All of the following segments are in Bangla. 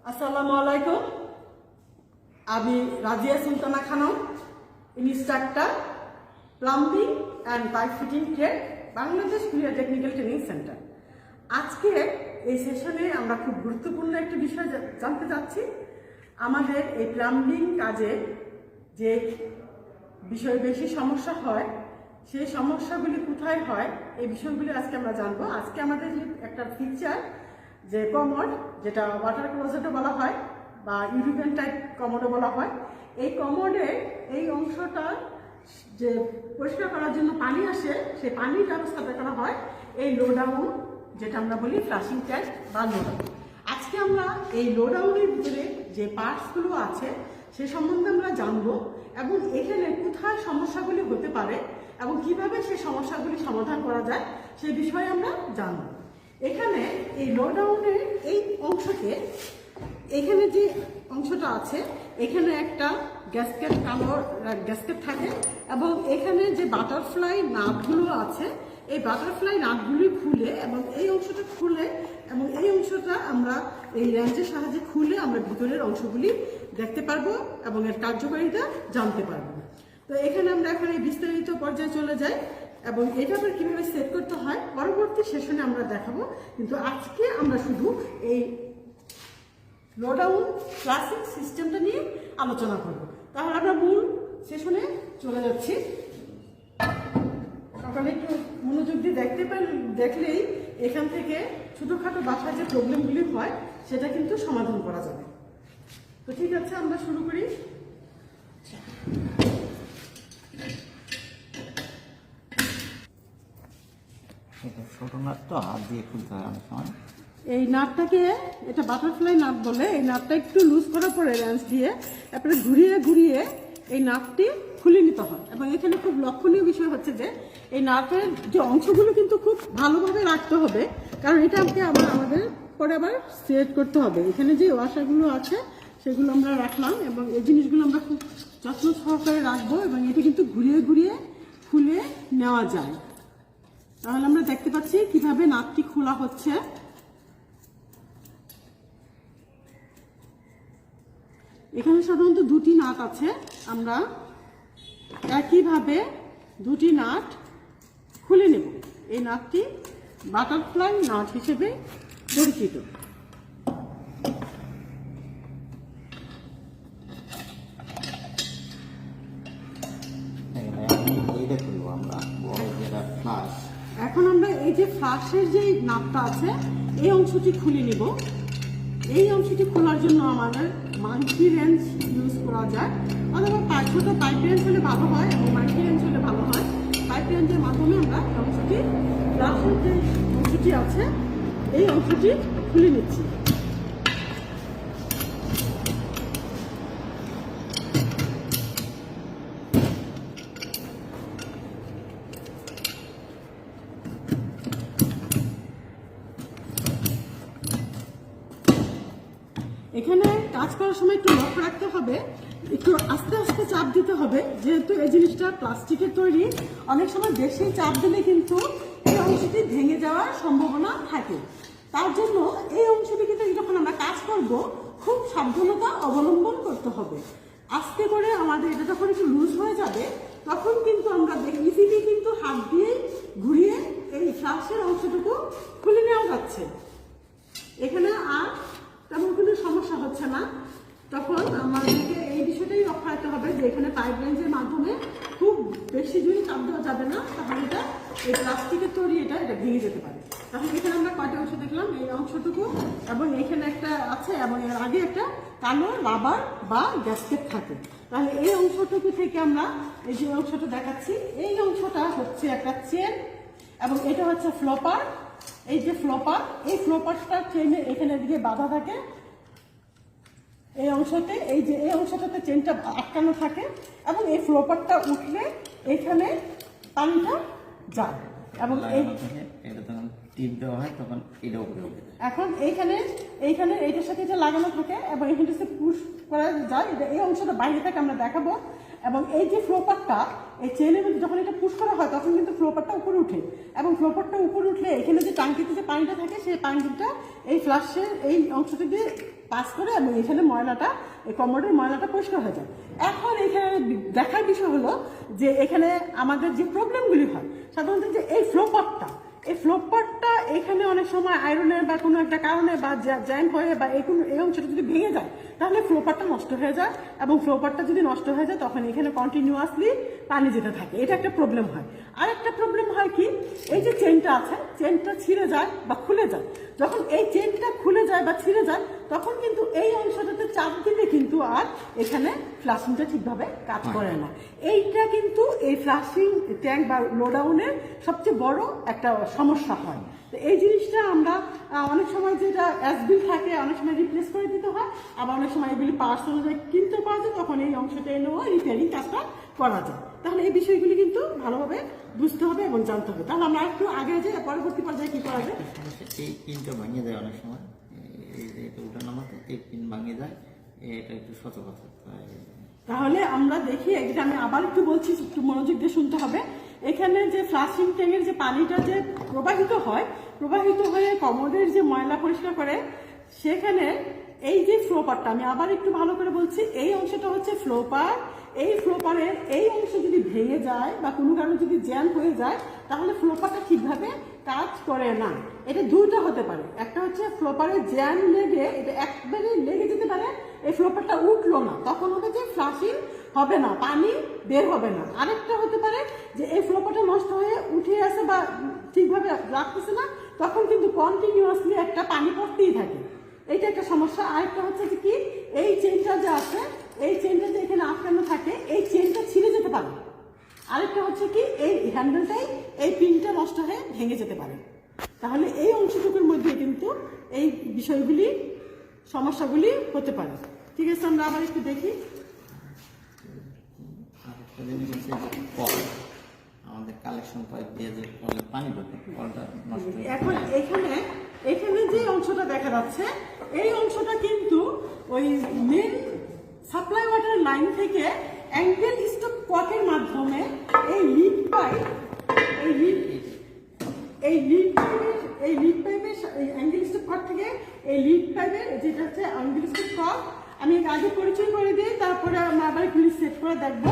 আসসালামু আলাইকুম। আমি Razia Sultana Khanam, instructor plumbing and pipe fitting trade, Bangladesh courier technical training centre. আজকে এই সেশনে আমরা খুব গুরুত্বপূর্ণ একটি বিষয় জানতে চাচ্ছি। আমাদের এই প্লাম্বিং কাজে যে বিষয়ে বেশি সমস্যা হয়, সেই সমস্যাগুলি কোথায় হয়, এই বিষয়গুলি আজকে আমরা জানবো। আজকে আমাদের একটা ফিচার যে কমোড, যেটা ওয়াটার ক্লোজেটও বলা হয় বা ইউরোপিয়ান টাইপ কমোডও বলা হয়, এই কমোডে এই অংশটা যে পরিষ্কার করার জন্য পানি আসে, সেই পানির ব্যবস্থাটা করা হয় এই লো ডাউন, যেটা আমরা বলি ফ্লাশিং ট্যাঙ্ক বা লো ডাউন। আজকে আমরা এই লো ডাউনের ভিতরে যে পার্টসগুলো আছে সে সম্বন্ধে আমরা জানবো এবং এখানে কোথায় সমস্যাগুলি হতে পারে এবং কিভাবে সেই সমস্যাগুলি সমাধান করা যায় সেই বিষয়ে আমরা জানবো। এখানে এই লো ডাউনের এই অংশকে, এখানে যে অংশটা আছে এখানে একটা গ্যাসকেট, কালো গ্যাসকেট থাকে এবং এখানে যে বাটারফ্লাই নাটগুলো আছে এই বাটারফ্লাই নাটগুলি খুলে এবং এই অংশটা খুলে এবং এই অংশটা আমরা এই রেঞ্জের সাহায্যে খুলে আমরা ভিতরের অংশগুলি দেখতে পারবো এবং এর কার্যকারিতা জানতে পারবো। তো এখানে আমরা এখন এই বিস্তারিত পর্যায়ে চলে যাই এবং এটা আবার কীভাবে সেট করতে হয় পরবর্তী সেশনে আমরা দেখাবো। কিন্তু আজকে আমরা শুধু এই লো ডাউন ক্লাসিক সিস্টেমটা নিয়ে আলোচনা করব। তাহলে আমরা মূল সেশনে চলে যাচ্ছি। সকালে একটু মনোযোগ দিয়ে দেখলেই এখান থেকে ছোটোখাটো বাসায় যে প্রবলেমগুলি হয় সেটা কিন্তু সমাধান করা যাবে। তো ঠিক আছে, আমরা শুরু করি। এই নাটটাকে, এটা বাটারফ্লাই নাট বলে, এই নাটটা একটু লুজ করার পরে রেঞ্জ দিয়ে তারপরে ঘুরিয়ে ঘুরিয়ে এই নাটটি খুলে নিতে হয়। এবং এখানে খুব লক্ষণীয় বিষয় হচ্ছে যে এই নাটের যে অংশগুলো কিন্তু খুব ভালোভাবে রাখতে হবে, কারণ এটা আমাদের পরে আবার সেট করতে হবে। এখানে যে ওয়াশারগুলো আছে সেগুলো আমরা রাখলাম এবং এই জিনিসগুলো আমরা খুব যত্ন সহকারে রাখবো এবং এটা কিন্তু ঘুরিয়ে ঘুরিয়ে খুলে নেওয়া যায়। তাহলে আমরা দেখতে পাচ্ছি কিভাবে নাটটি খোলা হচ্ছে। এখানে সাধারণত দুটি নাট আছে, আমরা একইভাবে দুটি নাট খুলে নেব। এই নাটটি বাটারফ্লাই নাট হিসেবে পরিচিত। এখন আমরা এই যে ফ্লাশের যে নাটটা আছে এই অংশটি খুলে নিব। এই অংশটি খোলার জন্য আমাদের মাঙ্কি রেঞ্জ ইউজ করা যায়, অথবা ছোট পাইপ রেঞ্জ হলে ভালো হয় এবং মাঙ্কি রেঞ্জ হলে ভালো হয়। পাইপ রেঞ্জের মাধ্যমে আমরা অংশটি, ফ্লাশের যে অংশটি আছে এই অংশটি খুলে নিচ্ছি। এখানে কাজ করার সময় একটু লক্ষ্য রাখতে হবে, একটু আস্তে আস্তে চাপ দিতে হবে, যেহেতু এই জিনিসটা প্লাস্টিকের তৈরি। অনেক সময় বেশি চাপ দিলে কিন্তু এই অংশটি ভেঙে যাওয়ার সম্ভাবনা থাকে। তার জন্য এই অংশটি কিন্তু যখন আমরা কাজ করব খুব সাবধানতা অবলম্বন করতে হবে। আস্তে করে আমাদের এটা যখন একটু লুজ হয়ে যাবে তখন কিন্তু আমরা ইজিলি কিন্তু হাত দিয়ে ঘুরিয়ে এই ফ্লাশের অংশটুকু খুলে নেওয়া যাচ্ছে। এখানে আর তেমন কোনো সমস্যা হচ্ছে না। তখন আমাদেরকে এই বিষয়টাই লক্ষ্য রাখতে হবে যে এখানে পাইপ রেঞ্জের মাধ্যমে খুব বেশি জোরে চাপ দেওয়া যাবে না, তাহলে এটা এই প্লাস্টিকের তৈরি এটা ভেঙে যেতে পারে। তাহলে এখানে আমরা কয়টা অংশ দেখলাম, এই অংশটুকু এবং এখানে একটা আছে এবং এর আগে একটা কালো রাবার বা গ্যাসকেট থাকে। তাহলে এই অংশটুকু থেকে আমরা এই যে অংশটা দেখাচ্ছি, এই অংশটা হচ্ছে একটা চেন এবং এটা হচ্ছে ফ্লোপার। এই যে ফ্লোপার, এই ফ্লোপারটা চেনে এখানে দিকে বাঁধা থাকে এই অংশতে, এই যে এই অংশটাতে চেনটা আটকানো থাকে এবং এই ফ্লোপারটা উঠলে এখানে পানিটা যায় এবং টিপ দেওয়া হয় তখন এটা উপরে উঠে যায়। এখন এইখানে এইটার সাথে যে লাগানো থাকে এবং এখানে পুশ করা যায়, এটা এই অংশটা বাইরে থেকে আমরা দেখাবো। এবং এই যে ফ্লোপারটা এই চেনের মধ্যে যখন এটা পুশ করা হয় তখন কিন্তু ফ্লোপারটা উপরে উঠে এবং ফ্লোপারটা উপরে উঠলে এখানে যে টাঙ্কিতে যে পানিটা থাকে সেই পানিটা এই ফ্লাশের এই অংশটা দিয়ে পাস করে এবং এখানে ময়লাটা, এই কমোডের ময়লাটা পরিষ্কার হয়ে যায়। এখন এখানে দেখার বিষয় হলো যে এখানে আমাদের যে প্রবলেমগুলি হয় সাধারণত যে এই ফ্লোপারটা এখানে অনেক সময় আয়রনের বা কোনো একটা কারণে বা জ্যাম হয়ে বা এই অংশটা যদি ভেঙে যায় তাহলে ফ্লোপারটা নষ্ট হয়ে যায়, এবং ফ্লোপারটা যদি নষ্ট হয়ে যায় তখন এখানে কন্টিনিউয়াসলি পানি যেতে থাকে, এটা একটা প্রবলেম হয়। আর একটা প্রবলেম হয় কি, এই যে চেনটা আছে, চেনটা ছিঁড়ে যায় বা খুলে যায়। যখন এই চেনটা খুলে যায় বা ছিঁড়ে যায় তখন কিন্তু এই অংশটাতে চাপ দিলে কিন্তু আর এখানে ফ্লাশিংটা ঠিকভাবে কাজ করে না। এইটা কিন্তু এই ফ্লাশিং ট্যাঙ্ক বা লোডাউনের সবচেয়ে বড় একটা সমস্যা হয়। তো এই জিনিসটা আমরা অনেক সময় যেটা অ্যাসবিল থাকে অনেক সময় রিপ্লেস করে দিতে হয়, আবার অনেক সময় এগুলি পার্টস অনুযায়ী কিনতে পাওয়া যায়, তখন এই অংশটা এনেও রিপেয়ারিং কাজটা করা যায়। তাহলে এই বিষয়গুলি কিন্তু ভালোভাবে বুঝতে হবে এবং জানতে হবে। তাহলে আমরা একটু আগে যে পরবর্তী পর্যায়ে কি করা যায়। এই পিনটা ভাঙিয়ে যায় অনেক সময়, এই যে এটা উঠানামাতে এই পিন ভাঙিয়ে যায়, এটা একটু সতর্ক থাকতে হয়। তাহলে আমরা দেখি, এটা আমি আবার একটু বলছি, একটু মনোযোগ দিয়ে শুনতে হবে। এখানে যে ফ্লাশিং ট্যাঙ্কের যে পানিটা যে প্রবাহিত হয়ে কমোডের যে ময়লা পরিষ্কার করে, সেখানে এই যে ফ্লোপারটা, আমি আবার একটু ভালো করে বলছি, এই অংশটা হচ্ছে ফ্লোপার। এই ফ্লোপারের এই অংশ যদি ভেঙে যায় বা কোনো কারণে যদি জ্যাম হয়ে যায় তাহলে ফ্লোপারটা ঠিকভাবে কাজ করে না। এটা দুইটা হতে পারে, একটা হচ্ছে ফ্লোপারের জ্যাম লেগে এটা একবারে লেগে যেতে পারে, এই ফ্লোপারটা উঠলো না, তখন হবে যে ফ্লাশিং হবে না, পানি বের হবে না। আরেকটা হতে পারে যে এই ফ্লোপারটা নষ্ট হয়ে উঠে আসে বা ঠিকভাবে রাখতেছে না, তখন কিন্তু কন্টিনিউয়াসলি একটা পানি পড়তেই থাকে, এইটা একটা সমস্যা। আরেকটা হচ্ছে যে কি, এই চেনটা যে আছে, এই চেনটা যে এখানে আটকানো থাকে, এই চেনটা ছিঁড়ে যেতে পারে। আরেকটা হচ্ছে কি, এই হ্যান্ডেলটাই এই পিনটা নষ্ট হয়ে ভেঙে যেতে পারে। তাহলে এই অংশটুকুর মধ্যে কিন্তু এই বিষয়গুলি, সমস্যাগুলি হতে পারে। ঠিক আছে, আমরা আবার একটু দেখি। আরেকটা জিনিস হচ্ছে কল, আমাদের কালেকশন পাইপ দিয়ে যে কলে পানি ঢোকে, কলটা নষ্ট হয়ে যায়। এখন এখানে যে অংশটা দেখা যাচ্ছে, এই অংশটা কিন্তু ওই মেন সাপ্লাই ওয়াটার লাইন থেকে অ্যাঙ্গেল স্টপ ককের মাধ্যমে এই লিড পাইপ, এই লিড পাইপের অ্যাঙ্গেল স্টপ কক থেকে এই লিড পাইপের যেটা হচ্ছে অ্যাঙ্গেল স্টপ কক, আমি আগে পরিচয় করে দিই, তারপরে আমরা আবার একটু সেট করে দেখবো।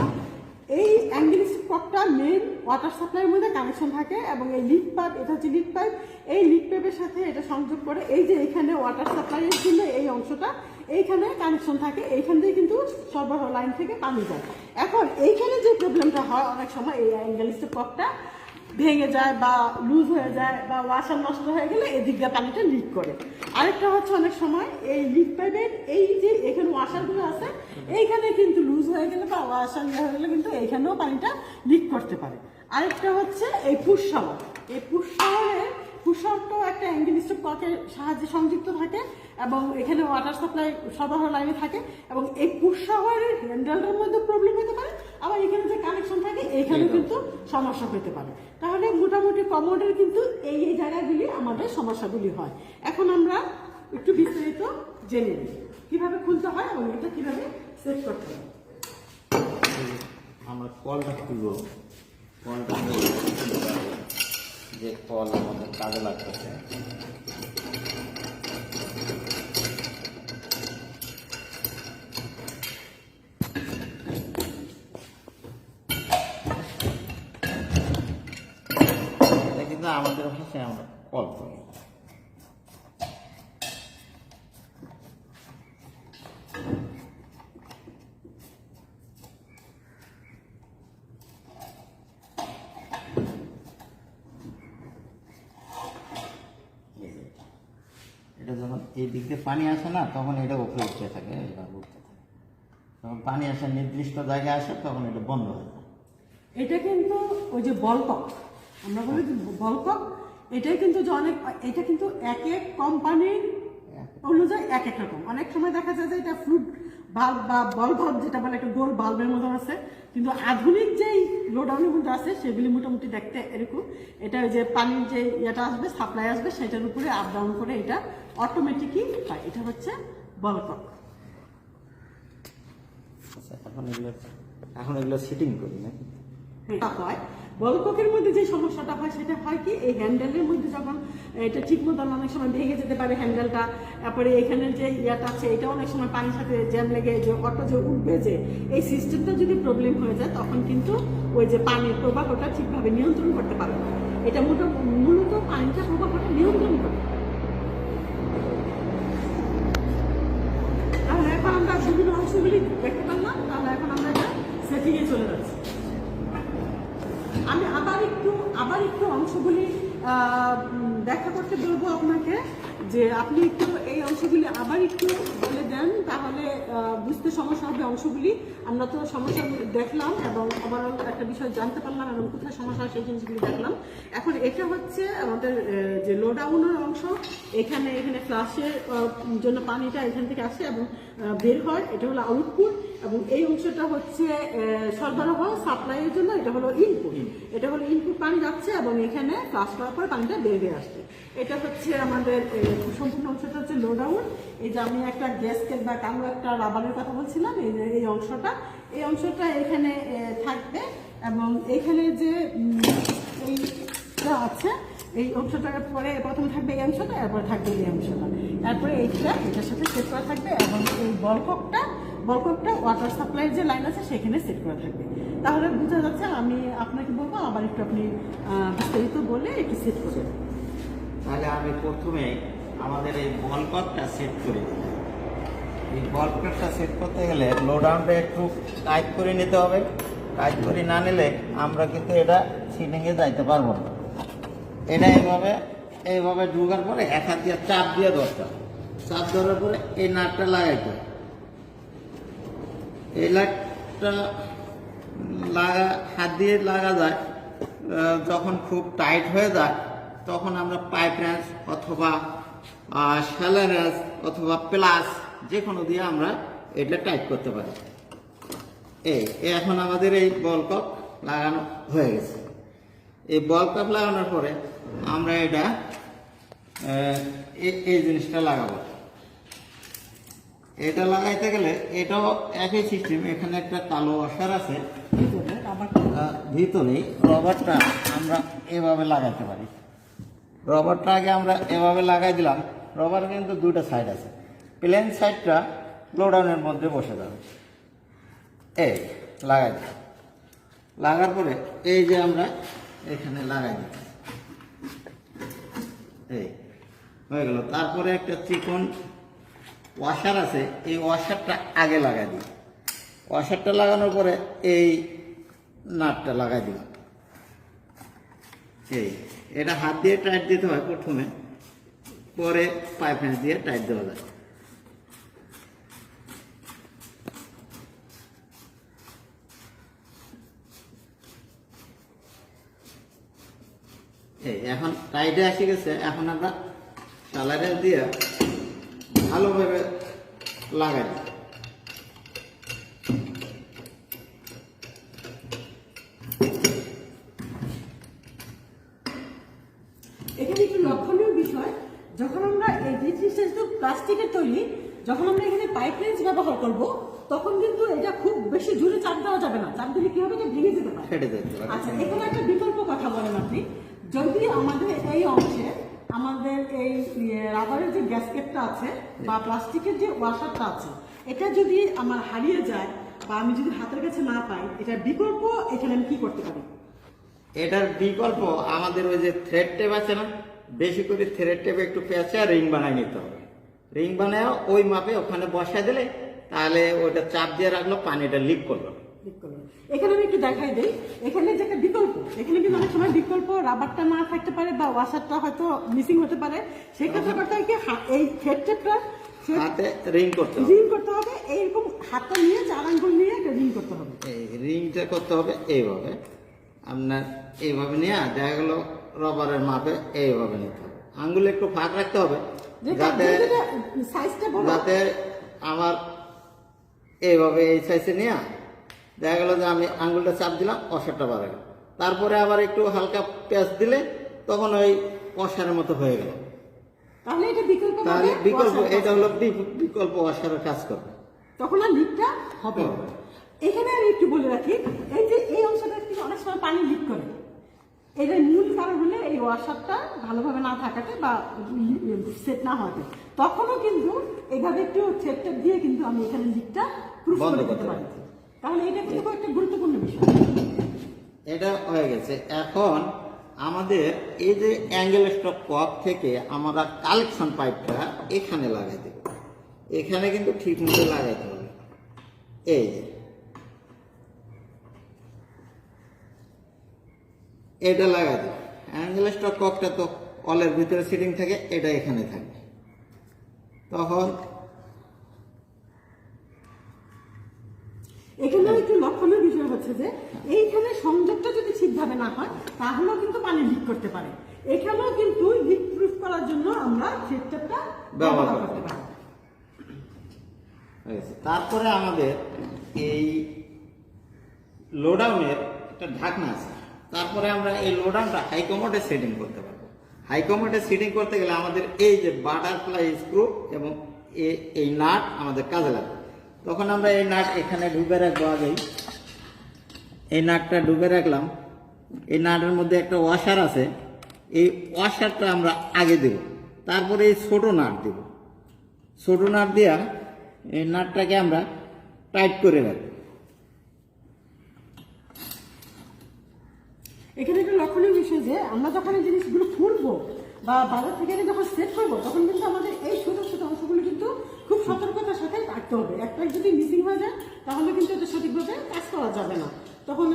এই অ্যাঙ্গেল স্টপ ককটা মেন ওয়াটার সাপ্লাইয়ের মধ্যে কানেকশন থাকে, এবং এই লিড পাইপ, এটা হচ্ছে লিড পাইপ, এই লিড পাইপের সাথে এটা সংযোগ করে এই যে এখানে ওয়াটার সাপ্লাইয়ের জন্য এই অংশটা এইখানে কানেকশন থাকে, এইখান থেকে কিন্তু সরবরাহ লাইন থেকে পানি যায়। এখন এইখানে যে প্রবলেমটা হয় অনেক সময়, এই অ্যাঙ্গেল স্টপ ককটা ভেঙে যায় বা লুজ হয়ে যায় বা ওয়াশার নষ্ট হয়ে গেলে এদিক দিয়ে পানিটা লিক করে। আরেকটা হচ্ছে অনেক সময় এই লিক পাইপের এই যে এখানে ওয়াশারগুলো আছে, এইখানে কিন্তু লুজ হয়ে গেলে বা ওয়াশার হয়ে গেলে কিন্তু এইখানেও পানিটা লিক করতে পারে। আরেকটা হচ্ছে এই পুশ শাওয়ার, এই পুশ শাওয়ারটাও একটা অ্যাঙ্গেল স্টপ ককের সাহায্যে সংযুক্ত থাকে, এবং এখানে ওয়াটার সাপ্লাই সরবরাহ লাইনে থাকে, এবং এই পুশ শাওয়ারের হ্যান্ডেলটার মধ্যে প্রবলেম হতে পারে, আবার এখানে যে কানেকশন থাকে এখানে কিন্তু সমস্যা হতে পারে। তাহলে মোটামুটি কমোডের কিন্তু এই জায়গাগুলি আমাদের সমস্যাগুলি হয়। এখন আমরা একটু বিস্তারিত জেনে নিই কিভাবে খুলতে হয় এবং এটা কিভাবে সেট করতে হয়। আমরা কলটা খুলবো, কলটা যে কল আমাদের কাজে লাগতেছে, কিন্তু আমাদের ভাষায় আমরা কল করি। এটা যখন এই দিক দিয়ে পানি আসে না, তখন এটা উপরে উঠতে থাকে, এটা উঠতে থাকে। যখন পানি আসে নির্দিষ্ট জায়গায় আসে তখন এটা বন্ধ হয়ে যায়। এটা কিন্তু ওই যে বলকক, আমরা বলি বলকক, এটাই কিন্তু যে অনেক, এটা কিন্তু এক এক কোম্পানির অনুযায়ী এক এক রকম। অনেক সময় দেখা যায় যে এটা ফ্লুট ভাল্ব বা বল ভাল্ব যেটা বলে একটা গোল ভাল্বের মতো আছে, কিন্তু আধুনিক যেই লোডাউনের মধ্যে আছে সেগুলি মোটামুটি দেখতে এরকম। এটা ওই যে পানির যে ইয়েটা আসবে, সাপ্লাই আসবে, সেটার উপরে আপ ডাউন করে এটা অটোমেটিকই হয়। এটা হচ্ছে বলকক। এখন এগুলো সিটিং করি নাকি? হয় বলককের মধ্যে যে সমস্যাটা হয় সেটা হয় কি, এই হ্যান্ডেলের মধ্যে যখন এটা ঠিক মতন অনেক সময় ভেঙে যেতে পারে হ্যান্ডেলটা, তারপরে এখানের যে ইয়াটা আছে এটা অনেক সময় পানির সাথে জ্যাম লেগে যে অটো যে উঠবে, যে এই সিস্টেমটা যদি প্রবলেম হয়ে যায় তখন কিন্তু ওই যে পানির প্রবাহটা ঠিকভাবে নিয়ন্ত্রণ করতে পারে না। এটা মূলত পানিটা প্রবাহটা নিয়ন্ত্রণ করে। তাহলে এখন আমরা বিভিন্ন অংশগুলি দেখতে পারলাম, তাহলে এখন আমরা এটা সেটিংয়ে চলে যাচ্ছি। আমি আবার একটু অংশগুলি ব্যাখ্যা করতে বলবো আপনাকে, যে আপনি একটু এই অংশগুলি আবার একটু বলে দেন, তাহলে বুঝতে সমস্যা হবে অংশগুলি। আমরা তো সমস্যা দেখলাম এবং ওভারঅল একটা বিষয় জানতে পারলাম এবং কোথায় সমস্যা সেই জিনিসগুলি দেখলাম। এখন এটা হচ্ছে আমাদের যে লো ডাউনের অংশ, এখানে ফ্লাশের জন্য পানিটা এখান থেকে আসে এবং বের হয়, এটা হলো আউটপুট। এবং এই অংশটা হচ্ছে সরবরাহ সাপ্লাইয়ের জন্য, এটা হলো ইনপুট। এটা হলো ইনপুট, পানি যাচ্ছে এবং এখানে ফ্লাশ করার পরে পানিটা বের হয়ে আসছে। এটা হচ্ছে আমাদের সম্পূর্ণ অংশটা হচ্ছে লো ডাউন। এই যে আমি একটা গ্যাসকেট বা কালো একটা রাবারের কথা বলছিলাম, এই অংশটা এখানে থাকবে এবং এখানে যে এইটা আছে এই অংশটার পরে প্রথমে থাকবে এই অংশটা, এরপরে থাকবে এই অংশটা, তারপরে এটার সাথে সেট করা থাকবে এবং এই বলককটা ওয়াটার সাপ্লাইয়ের যে লাইন আছে সেখানে সেট করা থাকবে। তাহলে বোঝা যাচ্ছে। আমি আপনাকে বলবো আবার একটু আপনি বিস্তারিত বলে একটু সেট করবেন। তাহলে আমি প্রথমে আমাদের এই বলককটা সেট করি। এই বলককটা সেট করতে গেলে লো ডাউনটা একটু টাইট করে নিতে হবে। টাইট করে না নিলে আমরা কিন্তু এটা সিটিংয়ে যাইতে পারবো না। এটা এইভাবে ঢুকার পরে এক হাত দিয়ে চাপ দিয়ে ধরতে হবে। চাপ ধরার পরে এই নাটটা লাগাইতে হবে। এই নাটটা হাত দিয়ে লাগা যায়। যখন খুব টাইট হয়ে যায় তখন আমরা পাইপ রেঞ্চ অথবা শ্যালো রেঞ্চ অথবা প্লাস যে কোনো দিয়ে আমরা এটা টাইট করতে পারি। এখন আমাদের এই বলকক লাগানো হয়ে গেছে। এই বলকক লাগানোর পরে আমরা এটা এই জিনিসটা লাগাবো। এটা লাগাইতে গেলে এটাও একই সিস্টেম। এখানে একটা কালো ওয়াশার আছে, ভিতরে রবারটা আমরা এভাবে লাগাইতে পারি। রবারটা আগে আমরা এভাবে লাগাই দিলাম। রবার কিন্তু দুটো সাইড আছে। প্লেন সাইডটা লোডাউনের মধ্যে বসে যাবে। লাগাই দিই। লাগার পরে এই যে আমরা এখানে লাগাই দিই, হয়ে গেল। তারপরে একটা চিকন ওয়াশার আছে, এই ওয়াশারটা আগে লাগাই দিই। ওয়াশারটা লাগানোর পরে এই নাটটা লাগাই দিলাম। এটা হাত দিয়ে টাইট দিতে হয় প্রথমে, পরে পাইপ রেঞ্চ দিয়ে টাইট দেওয়া যায়। এখন টাইটে এসে গেছে। এখন আমরা শ্যালো দিয়ে ভালোভাবে লাগাই। এখানে একটু লক্ষণীয় বিষয়, যখন আমরা এই জিনিসটা প্লাস্টিকের তৈরি, যখন আমরা এখানে পাইপ রেঞ্চ ব্যবহার করব তখন কিন্তু এটা খুব বেশি জোরে চাপ দেওয়া যাবে না। চাপ দিলে কি হবে, এটা ভেঙে যেতে পারে, ফেটে যেতে পারে। আচ্ছা, এখানে একটা বিকল্প কথা বলেন আপনি। যদি আমাদের এই অংশে আমাদের এই রাবারের যে গ্যাসকেটটা আছে বা প্লাস্টিকের যে ওয়াশারটা আছে, এটা যদি আমার হারিয়ে যায় বা আমি যদি হাতের কাছে না পাই, এটার বিকল্প এখানে আমি কি করতে পারি? এটার বিকল্প আমাদের ওই যে থ্রেড টেপ আছে না, বেশি করে থ্রেড টেপে একটু পেঁচে রিং বানাই নিতে হবে। রিং বানায় ওই মাপে ওখানে বসায় দিলে তাহলে ওটা চাপ দিয়ে রাখলো, পানিটা লিক করলো। এখানে আমি একটু দেখাই দিই। এখানে যে একটা বিকল্প, এখানে কিন্তু অনেক সময় বিকল্প রাবারটা না থাকতে পারে বা ওয়াশারটা হয়তো মিসিং হতে পারে। সেক্ষেত্রে করতে হয় কি, এই থ্রেড টেপটা হাতে রিং করতে হবে। এইরকম হাতটা নিয়ে 4 আঙ্গুল নিয়ে একটা রিং করতে হবে। এই রিংটা করতে হবে এইভাবে। আপনার এইভাবে নিয়ে দেখা গেল রবারের মাপে এইভাবে নিতে হবে। আঙ্গুলে একটু ফাঁক রাখতে হবে যাতে আমার এইভাবে এই সাইজে নিয়ে দেখা গেল যে আমি আঙ্গুলটা চাপ দিলাম, ওয়াশারটা বার গেল। তারপরে আবার একটু হালকা পেঁচ দিলে তখন ওই ওয়াশারের মতো হয়ে গেল। তাহলে এটা বিকল্প, তাহলে বিকল্প, এটা হলো বিকল্প ওয়াশারের কাজ করবে, তখন আর লিকটা হবে। এখানে আমি একটু বলে রাখি, এই যে এই অংশটা কিন্তু অনেক সময় পানি লিক করে। এটার মূল কারণ হলে এই ওয়াশারটা ভালোভাবে না থাকাতে বা সেট না হওয়াতে। তখনও কিন্তু এইভাবে একটু থ্রেড দিয়ে কিন্তু আমি এখানে লিকটা প্রুফ বন্ধ করে করতে দিতে পারি। তাহলে এটা কিন্তু একটা গুরুত্বপূর্ণ বিষয়। এটা হয়ে গেছে। এখন আমাদের এই যে অ্যাঙ্গেল স্টক কক থেকে আমরা কালেকশন পাইপটা এখানে লাগাই দেব। এখানে কিন্তু ঠিক মতো লাগাইতে হবে। এই যে এটা লাগাই দেব। অ্যাঙ্গেল স্টক ককটা তো কলের ভিতরে সিটিং থাকে, এটা এখানে থাকবে। তখন এখানে একটু লক্ষণীয় বিষয় হচ্ছে যে এইখানে সংযোগটা যদি ঠিকভাবে না হয় তাহলেও কিন্তু পানি লিক করতে পারে। এখানেও কিন্তু লিক প্রুফ করার জন্য আমরা থ্রেডটা ব্যবহার করতে পারি। তারপরে আমাদের এই লোডাউনের একটা ঢাকনা আছে। তারপরে আমরা এই লোডাউনটা হাই কমোডে সেটিং করতে পারবো। হাই কমোডে সেটিং করতে গেলে আমাদের এই যে বাটারফ্লাই স্ক্রু এবং এই নাট আমাদের কাজে লাগবে। তখন আমরা এই নাট এখানে ঢুকে রাখবো। আগেই এই নাটটা ঢুকে রাখলাম। এই নাটের মধ্যে একটা ওয়াশার আছে, এই ওয়াশারটা আমরা আগে দেব। তারপরে এই ছোট নাট দেব। ছোট নাট দিয়া এই নাটটাকে আমরা টাইট করে রাখবো। এখানে একটা লক্ষণীয় বিষয় যে আমরা যখন এই জিনিসগুলো খুলবো বা বাজার থেকে এনে যখন সেট করবো তখন কিন্তু আমাদের এই ছোট ছোট অংশগুলো কিন্তু খুব সতর্কতার সাথে রাখতে হবে। একটা যদি মিসিং হয়ে যায় তাহলে কিন্তু এটা সঠিকভাবে কাজ করা যাবে না। তখন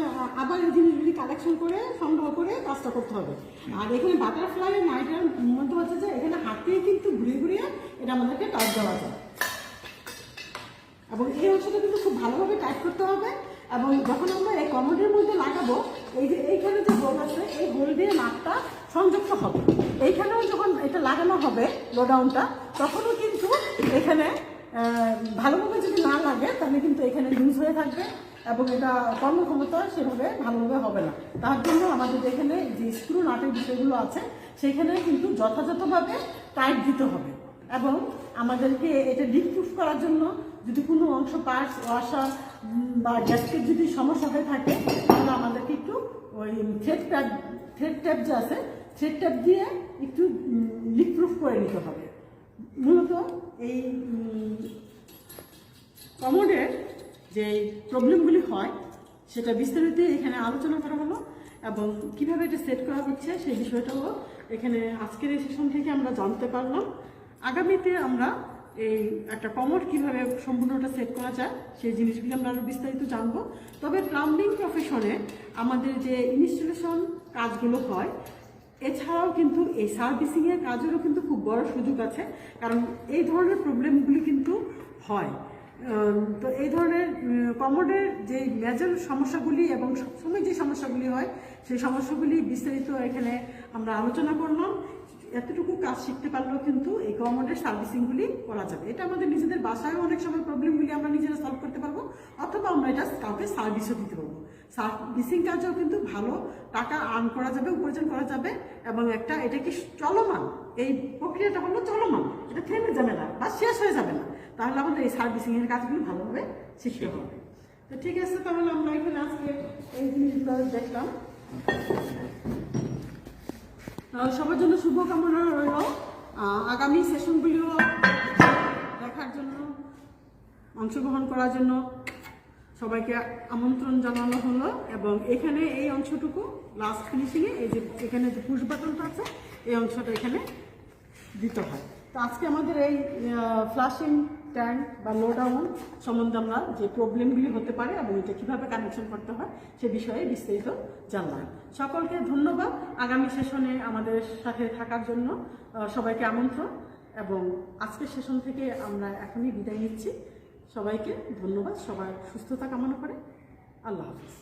আবার এই জিনিসগুলি কালেকশন করে সংগ্রহ করে কাজটা করতে হবে। আর এখানে বাটারফ্লাই নাইটের মধ্যে হচ্ছে যে এখানে হাতেই কিন্তু ঘুরিয়ে ঘুরিয়ে এটা আমাদেরকে টাইট দেওয়া যায় এবং এই অংশটা কিন্তু খুব ভালোভাবে টাইট করতে হবে। এবং যখন আমরা এই কমোডের মধ্যে লাগাবো এই যে এইখানে যে হোল আছে এই হোল দিয়ে নাটটা সংযুক্ত হবে। এইখানেও যখন এটা লাগানো হবে লোডাউনটা তখনও কিন্তু এখানে ভালোভাবে যদি না লাগে তাহলে কিন্তু এখানে লুজ হয়ে থাকবে এবং এটা কর্মক্ষমতা সেভাবে ভালোভাবে হবে না। তার জন্য আমাদের এখানে যে স্ক্রু নাটের বিষয়গুলো আছে সেখানে কিন্তু যথাযথভাবে টাইট দিতে হবে। এবং আমাদেরকে এটা লিক প্রুফ করার জন্য যদি কোনো অংশ পার্টস ওয়াশার বা গ্যাসকেট যদি সমস্যা হয়ে থাকে তাহলে আমাদেরকে একটু ওই থ্রেড ট্যাপ যে আছে থ্রেড ট্যাপ দিয়ে একটু লিক প্রুফ করে নিতে হবে। মূলত এই কমোডের যে প্রবলেমগুলি হয় সেটা বিস্তারিত এখানে আলোচনা করা হলো এবং কিভাবে এটা সেট করা হচ্ছে সেই বিষয়টাও এখানে আজকের এই সেশন থেকে আমরা জানতে পারলাম। আগামীতে আমরা এই একটা কমোড কিভাবে সম্পূর্ণটা সেট করা যায় সেই জিনিসগুলো আমরা আরও বিস্তারিত জানবো। তবে প্লাম্বিং প্রফেশনে আমাদের যে ইনস্টলেশন কাজগুলো হয় এছাড়াও কিন্তু এই সার্ভিসিংয়ের কাজেরও কিন্তু খুব বড় সুযোগ আছে, কারণ এই ধরনের প্রবলেমগুলি কিন্তু হয়। তো এই ধরনের কমোডের যে মেজর সমস্যাগুলি এবং সবসময় যে সমস্যাগুলি হয় সেই সমস্যাগুলি বিস্তারিত এখানে আমরা আলোচনা করলাম। এতটুকু কাজ শিখতে পারলেও কিন্তু এই কমোডের সার্ভিসিংগুলি করা যাবে। এটা আমাদের নিজেদের বাসায়ও অনেক সময় প্রবলেমগুলি আমরা নিজেরা সলভ করতে পারবো, অথবা আমরা এটা কাউকে সার্ভিসও দিতে পারবো। সার্ভিসিং কাজেও কিন্তু ভালো টাকা আর্ন করা যাবে, উপার্জন করা যাবে এবং এটা কি চলমান, এই প্রক্রিয়াটা হলো চলমান, এটা থেমে যাবে না বা শেষ হয়ে যাবে না। তাহলে আমাদের এই সার্ভিসিংয়ের কাজগুলো ভালোভাবে শিখতে হবে। তো ঠিক আছে, তাহলে আমরা এখানে আজকে এই জিনিসগুলো দেখলাম। সবার জন্য শুভকামনা রইল। আগামী সেশনগুলিও দেখার জন্য, অংশগ্রহণ করার জন্য সবাইকে আমন্ত্রণ জানানো হলো। এবং এখানে এই অংশটুকু লাস্ট ফিনিশিংয়ে এই যে এখানে যে পুশ বাটনটা আছে এই অংশটা এখানে দিতে হয়। তো আজকে আমাদের এই ফ্লাশিং ট্যাঙ্ক বা লো ডাউন সম্বন্ধে আমরা যে প্রবলেমগুলি হতে পারে এবং এটা কীভাবে কানেকশন করতে হয় সে বিষয়ে বিস্তারিত জানলাম। সকলকে ধন্যবাদ আগামী সেশনে আমাদের সাথে থাকার জন্য। সবাইকে আমন্ত্রণ এবং আজকের সেশন থেকে আমরা এখনই বিদায় নিচ্ছি। সবাইকে ধন্যবাদ। সবাই সুস্থতা কামনা করে। আল্লাহ হাফিজ।